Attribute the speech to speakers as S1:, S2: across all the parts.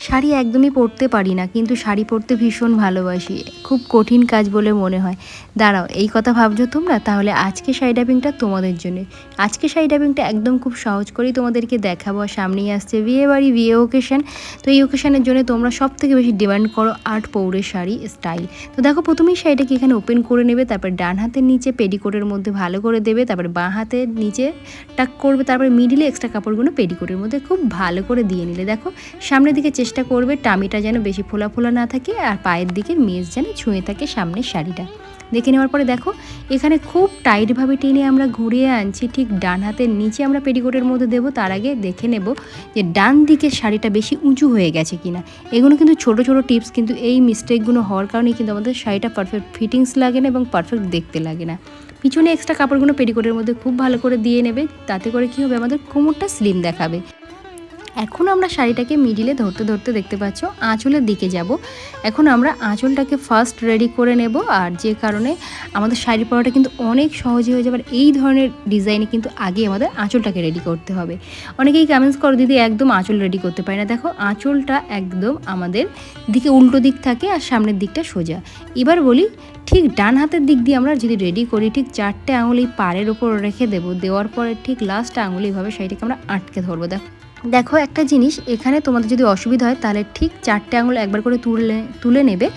S1: শাড়ি একদমই পরতে পারি না, কিন্তু শাড়ি পরতে ভীষণ ভালোবাসি। খুব কঠিন কাজ বলে মনে হয়। দাঁড়াও, এই কথা ভাবছো তোমরা? তাহলে আজকে শাড়ি ড্রাপিংটা তোমাদের জন্য। আজকে শাড়ি ড্রাপিংটা একদম খুব সহজ করেই তোমাদেরকে দেখাবো। আর সামনেই আসছে বিয়ে বাড়ি, বিয়ে ওকেশন। তো এই ওকেশনের জন্য তোমরা সবথেকে বেশি ডিমান্ড করো আর্ট পৌরের শাড়ি স্টাইল। তো দেখো, প্রথমেই শাড়িটাকে এখানে ওপেন করে নেবে, তারপর ডান হাতের নিচে পেডিকোটের মধ্যে ভালো করে দেবে, তারপরে বাঁ হাতের নিচে টাক করবে, তারপরে মিডিলে এক্সট্রা কাপড়গুলো পেডিকোটের মধ্যে খুব ভালো করে দিয়ে নিলে। দেখো, সামনের দিকে চেষ্টা করবে টামিটা যেন বেশি ফোলা ফোলা না থাকে, আর পায়ের দিকের মেজ যেন ছুঁয়ে থাকে সামনের শাড়িটা। দেখে নেওয়ার পরে দেখো, এখানে খুব টাইটভাবে টেনে আমরা ঘুরিয়ে আনছি। ঠিক ডান হাতের নিচে আমরা পেটিকোটের মধ্যে দেবো, তার আগে দেখে নেব যে ডান দিকের শাড়িটা বেশি উঁচু হয়ে গেছে কিনা। এগুলো কিন্তু ছোট ছোট টিপস, কিন্তু এই মিস্টেকগুলো হওয়ার কারণেই কিন্তু আমাদের শাড়িটা পারফেক্ট ফিটিংস লাগে না এবং পারফেক্ট দেখতে লাগে না। পিছনে এক্সট্রা কাপড়গুলো পেটিকোটের মধ্যে খুব ভালো করে দিয়ে নেবে, তাতে করে কী হবে, আমাদের কোমরটা স্লিম দেখাবে। এখন আমরা শাড়িটাকে মিডিলে ধরতে ধরতে দেখতে পাচ্ছ আঁচলের দিকে যাব। এখন আমরা আঁচলটাকে ফার্স্ট রেডি করে নেব, আর যে কারণে আমাদের শাড়ি পরাটা কিন্তু অনেক সহজে হয়ে যাবে। এই ধরনের ডিজাইনে কিন্তু আগে আমাদের আঁচলটাকে রেডি করতে হবে। অনেকেই কমেন্টস করো, দিদি একদম আঁচল রেডি করতে পারি না। দেখো, আঁচলটা একদম আমাদের দিকে উল্টো দিক থাকে আর সামনের দিকটা সোজা। এবার বলি, ঠিক ডান হাতের দিক দিয়ে আমরা যদি রেডি করি, ঠিক 4টে আঙুল এই পাড়ের ওপর রেখে দেবো। দেওয়ার পরে ঠিক লাস্ট আঙুল এইভাবে শাড়িটাকে আমরা আটকে ধরবো। দেখো একটা জিনিস, এখানে তোমাদের যদি অসুবিধা হয় তাহলে ঠিক 4টে আঙুল একবার করে তুলে নেবে,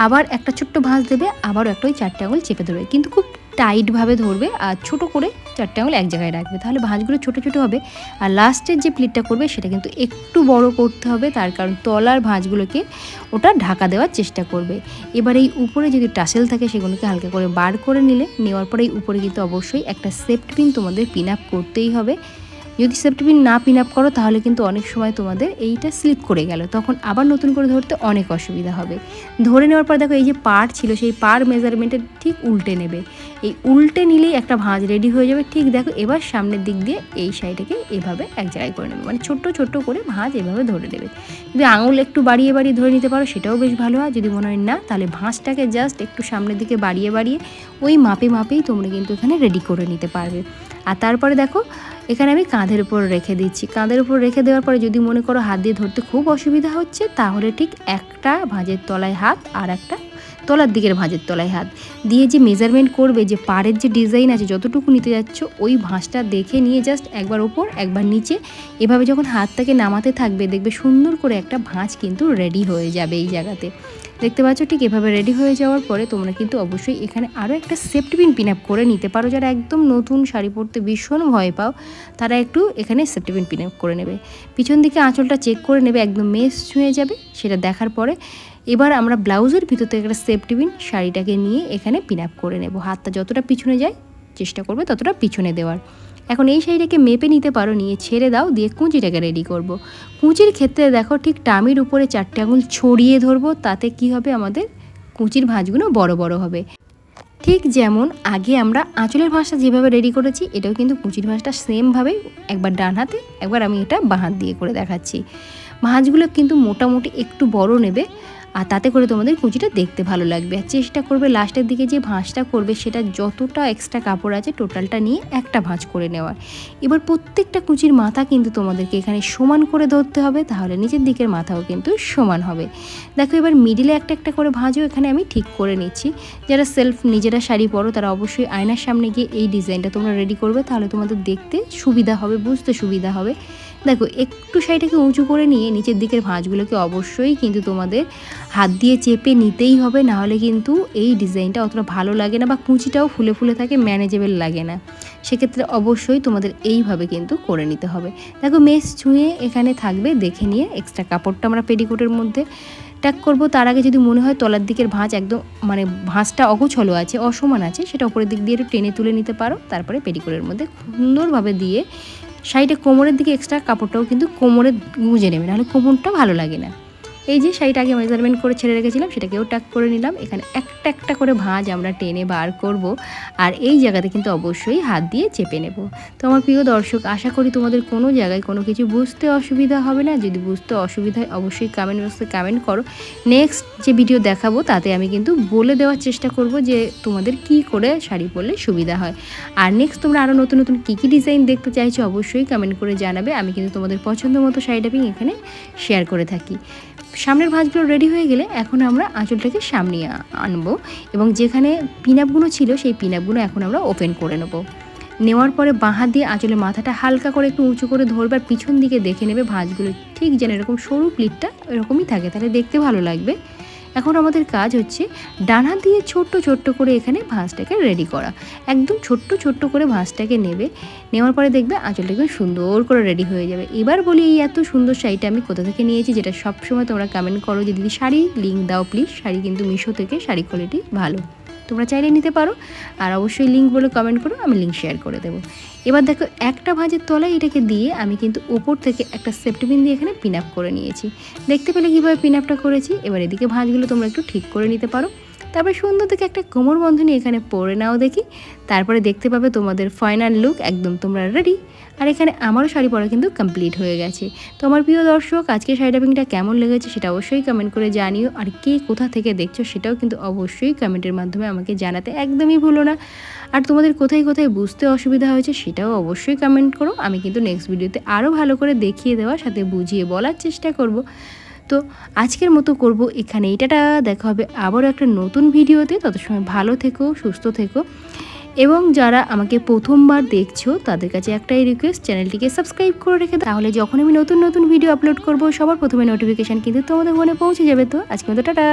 S1: আবার একটা ছোট্ট ভাঁজ দেবে, আবারও একটা ওই 4টে আঙুল চেপে ধরবে, কিন্তু খুব টাইটভাবে ধরবে আর ছোট করে 4টে আঙুল এক জায়গায় রাখবে, তাহলে ভাঁজগুলো ছোট ছোট হবে। আর লাস্টের যে প্লিটটা করবে সেটা কিন্তু একটু বড় করতে হবে, তার কারণ তলার ভাঁজগুলোকে ওটা ঢাকা দেওয়ার চেষ্টা করবে। এবার এই উপরে যদি টাসেল থাকে সেগুলোকে হালকা করে বার করে নেওয়ার পরে এই উপরে কিন্তু অবশ্যই একটা সেফটি পিন তোমাদের পিন আপ করতেই হবে। যদি সেফটি পিন না পিন আপ করো তাহলে কিন্তু অনেক সময় তোমাদের এইটা স্লিপ করে গেল, তখন আবার নতুন করে ধরতে অনেক অসুবিধা হবে। ধরে নেওয়ার পর দেখো, এই যে পার ছিল সেই পার মেজারমেন্টের ঠিক উল্টে নেবে। এই উল্টে নিলেই একটা ভাঁজ রেডি হয়ে যাবে। ঠিক দেখো, এবার সামনের দিক দিয়ে এই শাড়িটাকে এভাবে এক জায়গায় করে নেবে, মানে ছোট্ট ছোট্ট করে ভাঁজ এভাবে ধরে নেবে। যদি আঙুল একটু বাড়িয়ে বাড়িয়ে ধরে নিতে পারো সেটাও বেশ ভালো হয়। যদি মনে হয় না, তাহলে ভাঁজটাকে জাস্ট একটু সামনের দিকে বাড়িয়ে বাড়িয়ে ওই মাপেই তোমরা কিন্তু এখানে রেডি করে নিতে পারবে। আর তারপরে দেখো, এখানে আমি কাঁধের উপর রেখে দিচ্ছি। কাঁধের উপর রেখে দেওয়ার পরে যদি মনে করো হাত দিয়ে ধরতে খুব অসুবিধা হচ্ছে, তাহলে ঠিক একটা ভাঁজের তলায় হাত আর একটা তলার দিকের ভাঁজের তলায় হাত দিয়ে যে মেজারমেন্ট করবে, যে পাড়ের যে ডিজাইন আছে যতটুকু নিতে যাচ্ছ ওই ভাঁজটা দেখে নিয়ে জাস্ট একবার ওপর একবার নিচে এভাবে যখন হাতটাকে নামাতে থাকবে, দেখবে সুন্দর করে একটা ভাঁজ কিন্তু রেডি হয়ে যাবে এই জায়গাতে। দেখতে পাচ্ছ, ঠিক এভাবে রেডি হয়ে যাওয়ার পরে তোমরা কিন্তু অবশ্যই এখানে আরও একটা সেফটি পিন আপ করে নিতে পারো। যারা একদম নতুন শাড়ি পরতে ভীষণ ভয় পাও, তারা একটু এখানে সেফটি পিন আপ করে নেবে। পিছন দিকে আঁচলটা চেক করে নেবে, একদম মেস ছুঁয়ে যাবে সেটা দেখার পরে এবার আমরা ব্লাউজের ভিতর থেকে একটা সেফটি পিন শাড়িটাকে নিয়ে এখানে পিন আপ করে নেব। হাতটা যতটা পিছনে যায় চেষ্টা করবে ততটা পিছনে দেওয়ার। এখন এই শাড়িটাকে মেপে নিতে পারো, নিয়ে ছেড়ে দাও, দিয়ে কুঁচিটাকে রেডি করব। কুঁচির ক্ষেত্রে দেখো, ঠিক টামির উপরে 4টে আঙুল ছড়িয়ে ধরবো, তাতে কি হবে, আমাদের কুঁচির ভাঁজগুলো বড় বড় হবে। ঠিক যেমন আগে আমরা আঁচলের ভাঁজটা যেভাবে রেডি করেছি, এটাও কিন্তু কুঁচির ভাঁজটা সেমভাবে একবার ডান হাতে, একবার আমি এটা বাঁ হাত দিয়ে করে দেখাচ্ছি। ভাঁজগুলো কিন্তু মোটামুটি একটু বড় নেবে, আর তাতে করে তোমাদের কুঁচিটা দেখতে ভালো লাগবে। আর চেষ্টা করবে লাস্টের দিকে যে ভাঁজটা করবে সেটা যতটা এক্সট্রা কাপড় আছে টোটালটা নিয়ে একটা ভাঁজ করে নেওয়ার। এবার প্রত্যেকটা কুঁচির মাথা কিন্তু তোমাদেরকে এখানে সমান করে ধরতে হবে, তাহলে নিচের দিকের মাথাও কিন্তু সমান হবে। দেখো, এবার মিডিলে একটা একটা করে ভাঁজও এখানে আমি ঠিক করে নিচ্ছি। যারা নিজেরা শাড়ি পরো তারা অবশ্যই আয়নার সামনে গিয়ে এই ডিজাইনটা তোমরা রেডি করবে, তাহলে তোমাদের দেখতে সুবিধা হবে, বুঝতে সুবিধা হবে। দেখো, একটু শাড়িটাকে উঁচু করে নিয়ে নিচের দিকের ভাঁজগুলোকে অবশ্যই কিন্তু তোমাদের হাত দিয়ে চেপে নিতেই হবে, নাহলে কিন্তু এই ডিজাইনটা অতটা ভালো লাগে না, বা কুঁচিটাও ফুলে ফুলে থাকে, ম্যানেজেবল লাগে না। সেক্ষেত্রে অবশ্যই তোমাদের এইভাবে কিন্তু করে নিতে হবে। দেখো, মেস ছুঁয়ে এখানে থাকবে, দেখে নিয়ে এক্সট্রা কাপড়টা আমরা পেটিকোটের মধ্যে টাক করব। তার আগে যদি মনে হয় তলার দিকের ভাঁজ একদম মানে ভাঁজটা অগোছলো আছে, অসমান আছে, সেটা উপরের দিক দিয়ে একটু টেনে তুলে নিতে পারো। তারপরে পেটিকোটের মধ্যে সুন্দরভাবে দিয়ে শাড়িটা কোমরের দিকে এক্সট্রা কাপড়টাও কিন্তু কোমরে গুঁজে নেবে, নাহলে কোমরটা ভালো লাগে না। এই যে শাড়িটা আগে মেজারমেন্ট করে ছেড়ে রেখেছিলাম সেটাকেও টাক করে নিলাম। এখানে একটা একটা করে ভাঁজ আমরা টেনে বার করব, আর এই জায়গাতে কিন্তু অবশ্যই হাত দিয়ে চেপে নেব। তো আমার প্রিয় দর্শক, আশা করি তোমাদের কোনো জায়গায় কোনো কিছু বুঝতে অসুবিধা হবে না। যদি বুঝতে অসুবিধা হয় অবশ্যই কমেন্ট বক্সে কমেন্ট করো। নেক্সট যে ভিডিও দেখাবো তাতে আমি কিন্তু বলে দেওয়ার চেষ্টা করব যে তোমাদের কি করে শাড়ি পরলে সুবিধা হয়। আর নেক্সট তোমরা আরও নতুন নতুন কী কী ডিজাইন দেখতে চাইছো অবশ্যই কমেন্ট করে জানাবে। আমি কিন্তু তোমাদের পছন্দ মতো শাড়ি ড্রাপিং এখানে শেয়ার করে থাকি। সামনের ভাঁজগুলো রেডি হয়ে গেলে এখন আমরা আঁচলটাকে সামনে আনবো, এবং যেখানে পিনআপগুলো ছিল সেই পিনআপগুলো এখন আমরা ওপেন করে নেবো। নেওয়ার পরে বাঁ হাত দিয়ে আঁচলের মাথাটা হালকা করে একটু উঁচু করে ধরবে, আর পিছন দিকে দেখে নেবে ভাঁজগুলো ঠিক যেন এরকম সরু প্লিটটা এরকমই থাকে, তাহলে দেখতে ভালো লাগবে। এখন আমাদের কাজ হচ্ছে ডান হাত দিয়ে ছোট্ট ছোট্ট করে এখানে ভাঁজটাকে রেডি করা। একদম ছোট্ট ছোট্ট করে ভাঁজটাকে নেবে, নেওয়ার পরে দেখবে আঁচলটা একদম সুন্দর করে রেডি হয়ে যাবে। এবার বলি এই এত সুন্দর শাড়িটা আমি কোথা থেকে নিয়েছি, যেটা সবসময় তোমরা কমেন্ট করো যে দিদি শাড়ি লিঙ্ক দাও প্লিজ। শাড়ি কিন্তু মিশো থেকে, শাড়ি কোয়ালিটি ভালো, তোমরা চাইলে নিতে পারো। আর অবশ্যই লিঙ্ক বলে কমেন্ট করো, আমি লিঙ্ক শেয়ার করে দেবো। এবার দেখো একটা ভাঁজের তলায় এটাকে দিয়ে আমি কিন্তু ওপর থেকে একটা সেফটি পিন দিয়ে এখানে পিন আপ করে নিয়েছি। দেখতে পেলে কীভাবে পিন আপটা করেছি। এবার এদিকে ভাঁজগুলো তোমরা একটু ঠিক করে নিতে পারো। তারপরে সুন্দর থেকে একটা কোমর বন্ধনী এখানে পরে নাও দেখি, তারপরে দেখতে পাবে তোমাদের ফাইনাল লুক একদম তোমরা রেডি। আর এখানে আমারও শাড়ি পরা কিন্তু কমপ্লিট হয়ে গেছে। তো আমার প্রিয় দর্শক, আজকে শাড়ি ড্রাপিংটা কেমন লেগেছে সেটা অবশ্যই কমেন্ট করে জানিও। আর কে কোথা থেকে দেখছো সেটাও কিন্তু অবশ্যই কমেন্টের মাধ্যমে আমাকে জানাতে একদমই ভুলো না। আর তোমাদের কোথায় কোথায় বুঝতে অসুবিধা হয়েছে সেটাও অবশ্যই কমেন্ট করো। আমি কিন্তু নেক্সট ভিডিওতে আরও ভালো করে দেখিয়ে দেওয়ার সাথে বুঝিয়ে বলার চেষ্টা করব। তো আজকের মতো করব এখানে এইটা, দেখা হবে আবারও একটা নতুন ভিডিওতে। তত সময় ভালো থেকো, সুস্থ থেকো, এবং যারা আমাকে প্রথমবার দেখছো তাদের কাছে একটাই রিকোয়েস্ট, চ্যানেলটিকে সাবস্ক্রাইব করে রেখে, তাহলে যখন আমি নতুন নতুন ভিডিও আপলোড করব সবার প্রথমে নোটিফিকেশান কিন্তু তোমাদের ফোনে পৌঁছে যাবে। তো আজকে মতো টাটা।